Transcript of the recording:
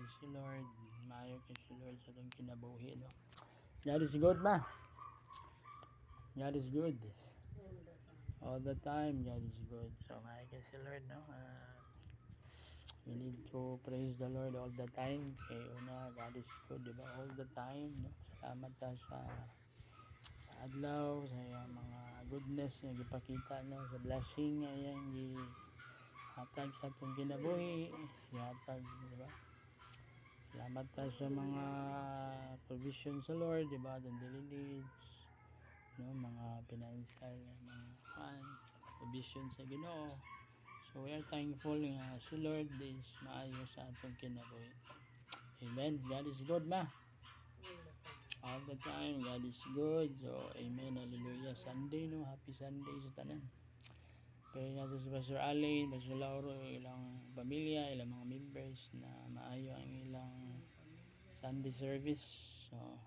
kay si Lord, maayo kay si Lord sa itong kinabuhi, no? God is good ba? God is good. All the time, God is good. So, maayo kay si Lord, no? We need to praise the Lord all the time. Kaya una, God is good, diba? All the time, no? Salamat ta sa adlaw, sa iyang mga goodness na gipakita, no? Sa blessing na iyang hatag sa itong kinabuhi, hatag, diba? Salamat ta sa mga provision sa Lord, diba? Itong daily needs, no? Mga financial, mga provision sa Ginoo. So we are thankful nga si Lord is maayo sa atong kinabuhi. Amen. God is good ma. All the time, God is good. So, amen. Hallelujah. Sunday, no? Happy Sunday sa tanan. Pray natin si Pastor Allen, Pastor Lauro, ilang pamilya, ilang mga members na maayo ang ilang Sunday service. So,